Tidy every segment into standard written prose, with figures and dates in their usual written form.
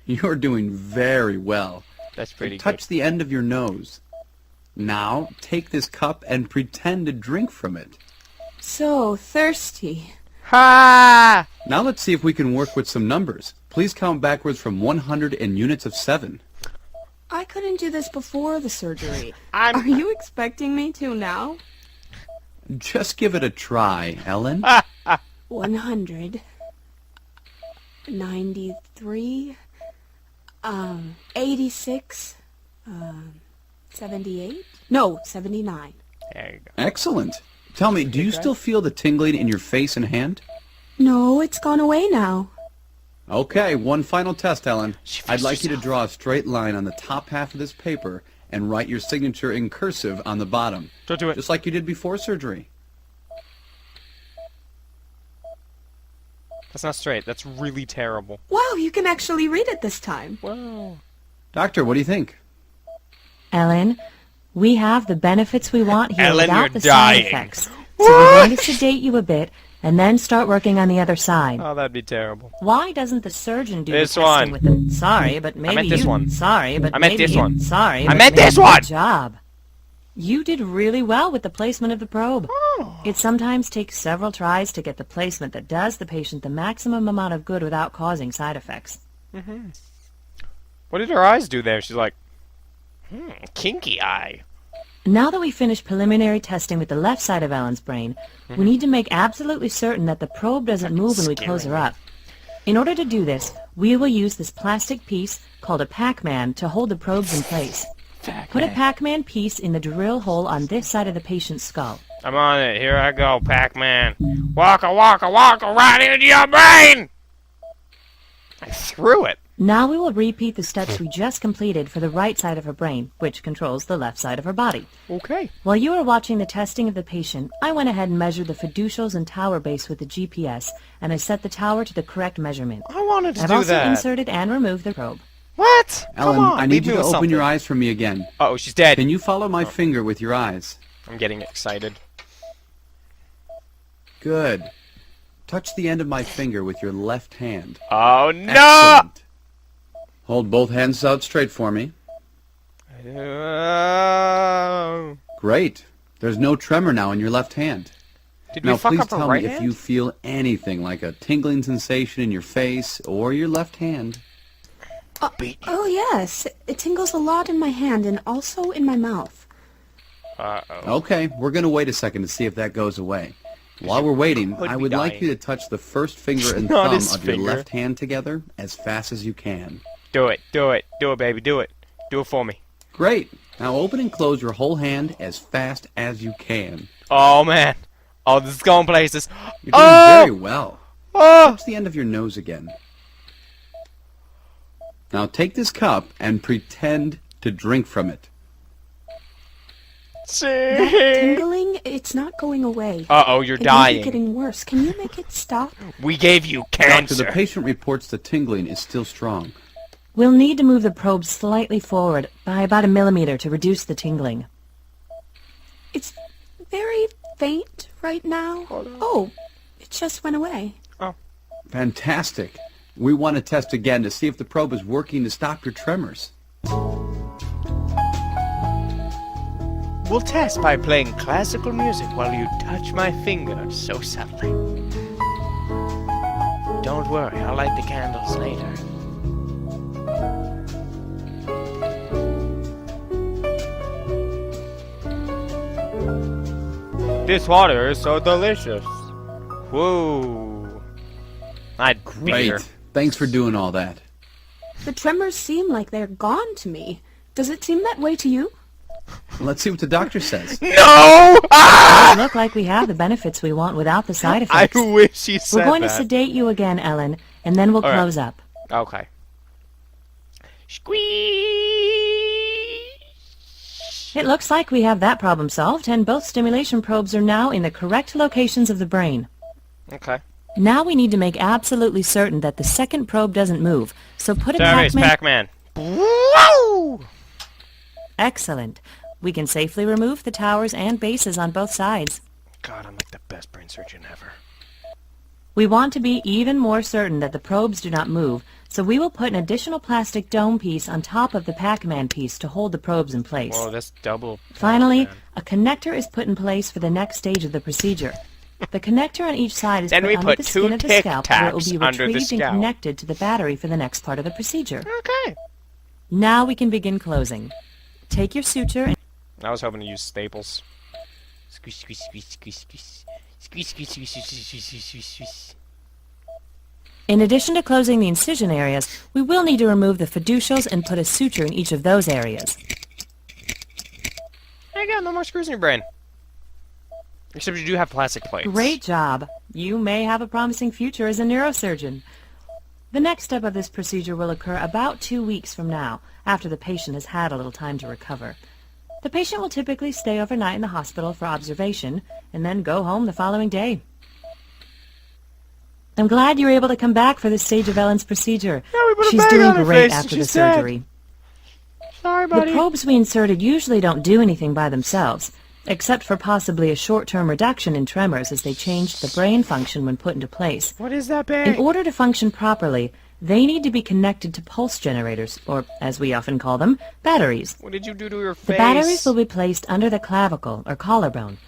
You're doing very well. That's pretty good. Touch the end of your nose. Now, take this cup and pretend to drink from it. So thirsty. Ha! Now let's see if we can work with some numbers. Please count backwards from 100 in units of 7. I couldn't do this before the surgery. I'm... Are you expecting me to now? Just give it a try, Ellen. 100. 93. 86. 78. No, 79. There you go. Excellent. Tell me, do you still feel the tingling in your face and hand? No, it's gone away now. Okay, one final test, Ellen. She I'd like you to herself. draw a straight line on the top half of this paper and write your signature in cursive on the bottom. Don't do it. Just like you did before surgery. That's not straight. That's really terrible. Wow, you can actually read it this time. Whoa. Doctor, what do you think? Ellen, we have the benefits we want here Ellen, without you're the dying. side effects. So we're going to sedate you a bit and then start working on the other side. Oh, that'd be terrible. Why doesn't the surgeon do This the testing one. with the... Sorry, but maybe meant this you... one. Sorry, but I meant maybe this you... one. Sorry, I but meant maybe this good one. job. You did really well with the placement of the probe. Oh. It sometimes takes several tries to get the placement that does the patient the maximum amount of good without causing side effects. Mm-hmm. What did her eyes do there? She's like, kinky eye. Now that we finished preliminary testing with the left side of Ellen's brain, we need to make absolutely certain that the probe doesn't move when we close her up. In order to do this, we will use this plastic piece called a Pac-Man to hold the probes in place. Put a Pac-Man piece in the drill hole on this side of the patient's skull. I'm on it. Here I go, Pac-Man. Waka, waka, waka, right into your brain! I threw it. Now we will repeat the steps we just completed for the right side of her brain, which controls the left side of her body. Okay. While you were watching the testing of the patient, I went ahead and measured the fiducials and tower base with the GPS, and I set the tower to the correct measurement. I wanted to I've do also that. inserted and removed the probe. What? Ellen, Come on, I need leave you me to with open your something. eyes for me again. Uh-oh, she's dead. Can you follow my finger with your eyes? I'm getting excited. Good. Touch the end of my finger with your left hand. Oh, no! Excellent. Hold both hands out straight for me. Great. There's no tremor now in your left hand. Did we Now fuck please up her tell right me if hand? you feel anything like a tingling sensation in your face or your left hand. Oh, yes. It tingles a lot in my hand and also in my mouth. Uh-oh. Okay, we're going to wait a second to see if that goes away. While we're waiting, could I be would like dying. you to touch the first finger and Not thumb his of your finger. left hand together as fast as you can. Do it, do it, do it, baby, do it. Do it for me. Great. Now open and close your whole hand as fast as you can. Oh, man. Oh, this is going places. You're doing Oh! very well. Oh! Touch the end of your nose again. Now take this cup and pretend to drink from it. That tingling, it's not going away. Uh-oh, you're It may be dying. getting worse. Can you make it stop? We gave you Doctor, cancer. the patient reports the tingling is still strong. We'll need to move the probe slightly forward by about 1 millimeter to reduce the tingling. It's very faint right now. Oh, it just went away. Fantastic. We want to test again to see if the probe is working to stop your tremors. We'll test by playing classical music while you touch my finger so subtly. Don't worry, I'll light the candles later. This water is so delicious. Whoa. I'd beat her. Great. Thanks for doing all that. The tremors seem like they're gone to me. Does it seem that way to you? Let's see what the doctor says. No! Ah! Doesn't look like we have the benefits we want without the side I effects. wish he said We're going to that. sedate you again, Ellen, and then we'll All right. close up. Okay. Squeeze! It looks like we have that problem solved, and both stimulation probes are now in the correct locations of the brain. Okay. Now we need to make absolutely certain that the second probe doesn't move, so put a There is Pac-Man... Pac-Man. Woo! Excellent. We can safely remove the towers and bases on both sides. God, I'm like the best brain surgeon ever. We want to be even more certain that the probes do not move, so we will put an additional plastic dome piece on top of the Pac-Man piece to hold the probes in place. Whoa, that's double. Finally, Pac-Man. a connector is put in place for the next stage of the procedure. The connector on each side is Then put we under put the two skin of the Tic scalp where it will Tacs be under the retrieved and scalp. connected to the battery for the next part of the procedure. Okay. Now we can begin closing. Take your suture and I was hoping to use staples. Squish, squish, squish, squish, squish. Squish, squish, squish, squish, squish, squish, squish, squish. in addition to closing the incision areas, we will need to remove the fiducials and put a suture in each of those areas. There you go, no more screws in your brain. Except you do have plastic plates. Great job. You may have a promising future as a neurosurgeon. The next step of this procedure will occur about 2 weeks from now, after the patient has had a little time to recover. The patient will typically stay overnight in the hospital for observation, and then go home the following day. I'm glad you were able to come back for this stage of Ellen's procedure. Yeah, we put a She's bag doing on her great face and after the she's dead. surgery. Sorry, The buddy. probes we inserted usually don't do anything by themselves, except for possibly a short-term reduction in tremors as they change the brain function when put into place. What is that, In babe? order to function properly, they need to be connected to pulse generators, or as we often call them, batteries. What did you do to your The face? batteries will be placed under the clavicle or collarbone.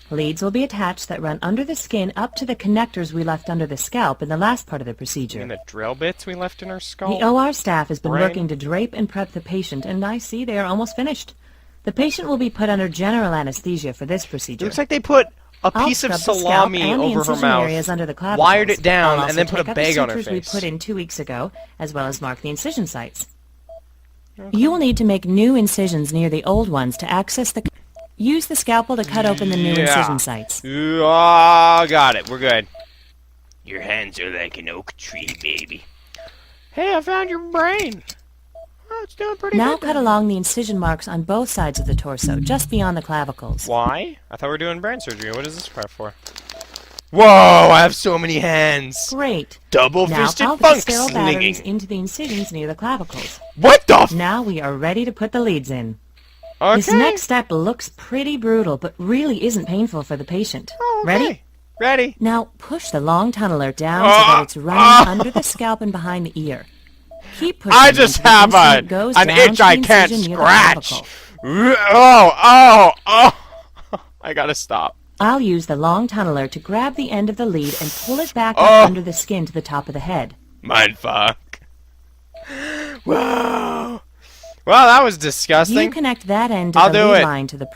Leads will be attached that run under the skin up to the connectors we left under the scalp in the last part of the procedure. And the drill bits we left in her skull? The OR staff has been Brain. working to drape and prep the patient, and I see they are almost finished. The patient will be put under general anesthesia for this procedure. Looks like they put a I'll piece of scrub the scalp salami and the over her incision areas under the mouth, clavicles. wired it down, I'll also and then put a take out the bag on her sutures we face. put in 2 weeks ago, as well as mark the incision sites. You will need to make new incisions near the old ones to access the... Use the scalpel to cut open the new Yeah. incision sites. Oh, got it. We're good. Your hands are like an oak tree, baby. Hey, I found your brain. Oh, it's doing pretty Now good. cut along the incision marks on both sides of the torso, just beyond the clavicles. Why? I thought we were doing brain surgery. What is this part for? Whoa, I have so many hands. Great. Double Now fisted pop the funk sterile batteries slinging. into the incisions near the clavicles. What the f? Now we are ready to put the leads in. Okay. This next step looks pretty brutal, but really isn't painful for the patient. Oh, okay. Ready? Ready. Now push the long tunneler down so that it's running under the scalp and behind the ear. Keep pushing I just until the have instrument goes an down itch to I the can't incision near the scratch. clavicle. Oh. I gotta stop. I'll use the long tunneler to grab the end of the lead and pull it back Oh. up under the skin to the top of the head. Mindfuck. Whoa. Well, that was You disgusting. connect that end to I'll the do lead it. line to the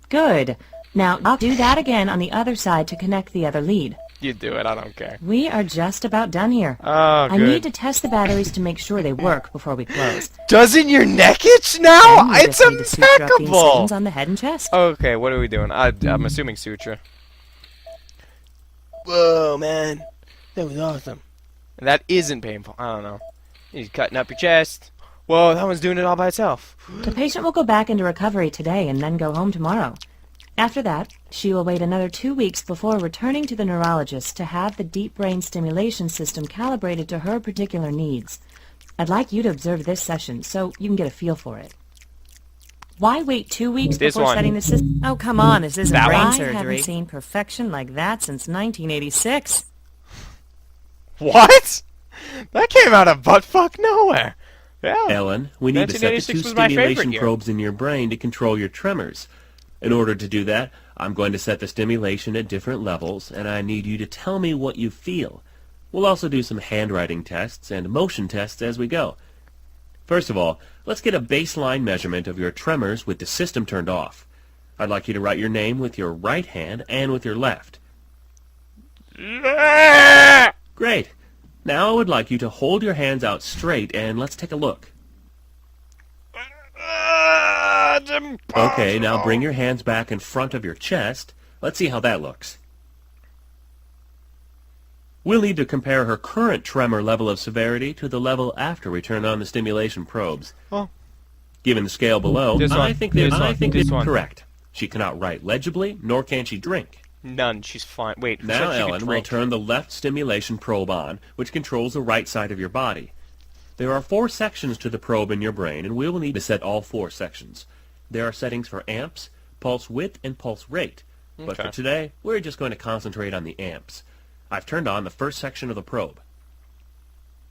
Good. Now I'll do that again on the other side to connect the other lead. You do it. I don't care. We are just about done here. Oh, I good. need to test the batteries to make sure they work before we close. Doesn't your neck itch now? Then we It's just need to suture up the impeccable. incisions on the head and chest. Okay, what are we doing? I'm assuming suture. Whoa, man. That was awesome. That isn't painful. I don't know. He's cutting up your chest. Whoa, that one's doing it all by itself. The patient will go back into recovery today and then go home tomorrow. After that, she will wait another 2 weeks before returning to the neurologist to have the deep brain stimulation system calibrated to her particular needs. I'd like you to observe this session so you can get a feel for it. Why wait 2 weeks This before one. setting the system? Oh, come on, this isn't That brain one? surgery. I haven't seen perfection like that since 1986. What? That came out of buttfuck nowhere. Yeah. Ellen, we need to set the 1986 two was my favorite stimulation year. probes in your brain to control your tremors. In order to do that, I'm going to set the stimulation at different levels, and I need you to tell me what you feel. We'll also do some handwriting tests and motion tests as we go. First of all, let's get a baseline measurement of your tremors with the system turned off. I'd like you to write your name with your right hand and with your left. Great. Now I would like you to hold your hands out straight, and let's take a look. Okay, now bring your hands back in front of your chest. Let's see how that looks. We'll need to compare her current tremor level of severity to the level after we turn on the stimulation probes. Oh. Given the scale below, This I one, think this that's one. correct. She cannot write legibly, nor can she drink. None. She's fine. Wait. who Now, said she could Ellen, we'll drink? turn the left stimulation probe on, which controls the right side of your body. There are 4 sections to the probe in your brain, and we will need to set all 4 sections. There are settings for amps, pulse width, and pulse rate. But Okay. for today, we're just going to concentrate on the amps. I've turned on the first section of the probe.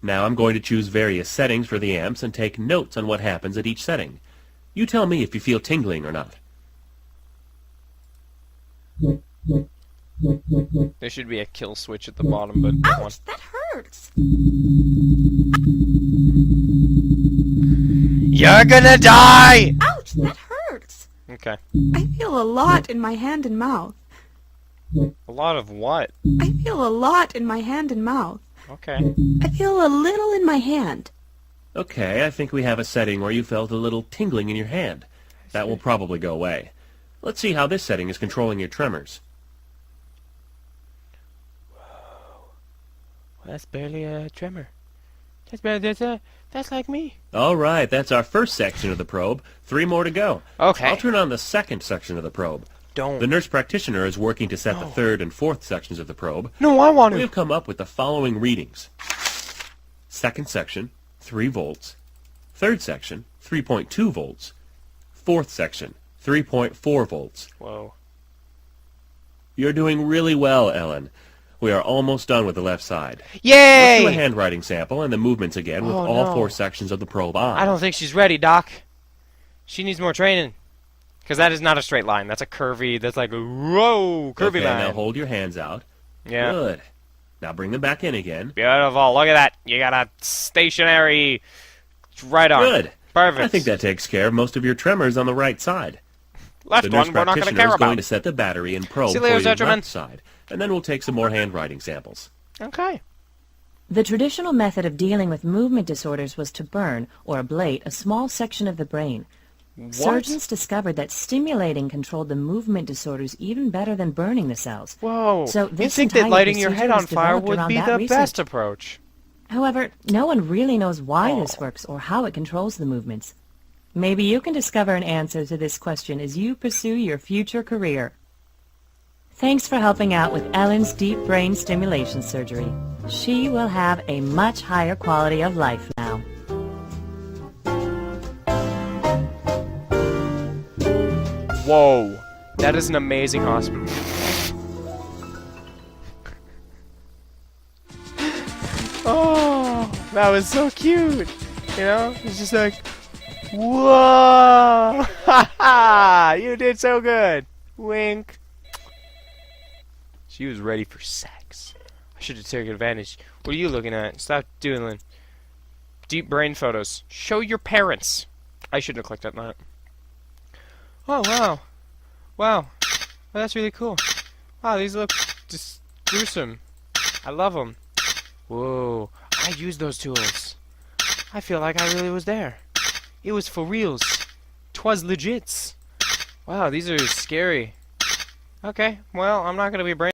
Now I'm going to choose various settings for the amps and take notes on what happens at each setting. You tell me if you feel tingling or not. There should be a kill switch at the bottom, but that one. Ouch, that hurts. You're gonna die! Ouch, that hurts. Okay. I feel a lot in my hand and mouth. A lot of what? I feel a lot in my hand and mouth. Okay. I feel a little in my hand. Okay, I think we have a setting where you felt a little tingling in your hand. That will probably go away. Let's see how this setting is controlling your tremors. Well, that's barely a tremor. That's like me. All right, that's our first section of the probe. 3 more to go. Okay. I'll turn on the second section of the probe. Don't. The nurse practitioner is working to set the third and fourth sections of the probe. No, I want We to. have come up with the following readings. Second section, 3 volts. Third section, 3.2 volts. Fourth section, 3.4 volts. Whoa. You're doing really well, Ellen. We are almost done with the left side. Let's do a Yay! handwriting sample and the movements again with Oh, all no. 4 sections of the probe on. I don't think she's ready, Doc. She needs more training. Because that is not a straight line. That's a curvy, that's like, whoa, curvy Okay, line. now hold your hands out. Yeah. Good. Now bring them back in again. Beautiful. Look at that. You got a stationary right arm. Good. Perfect. I think that takes care of most of your tremors on the right side. Left The nurse one we're not going to practitioner care is going about. to set the battery and probe See you for later, your gentlemen. left side, and then we'll take some more handwriting samples. Okay. The traditional method of dealing with movement disorders was to burn, or ablate, a small section of the brain. Surgeons discovered that stimulating controlled the movement disorders even better than burning the cells. Whoa. So You'd this think that entire lighting your procedure head on was fire developed would around be that the reason. best approach. However, no one really knows why this works or how it controls the movements. Maybe you can discover an answer to this question as you pursue your future career. Thanks for helping out with Ellen's deep brain stimulation surgery. She will have a much higher quality of life now. Whoa. That is an amazing hospital. Oh, that was so cute. You know, it's just like, whoa, ha ha, you did so good. Wink. She was ready for sex. I should have taken advantage. What are you looking at? Stop doing deep brain photos. Show your parents. I shouldn't have clicked on that. Oh, wow. Wow. Well, that's really cool. Wow, these look just gruesome. I love them. Whoa. I used those tools. I feel like I really was there. It was for reals. 'Twas legits. Wow, these are scary. Okay, well, I'm not going to be brain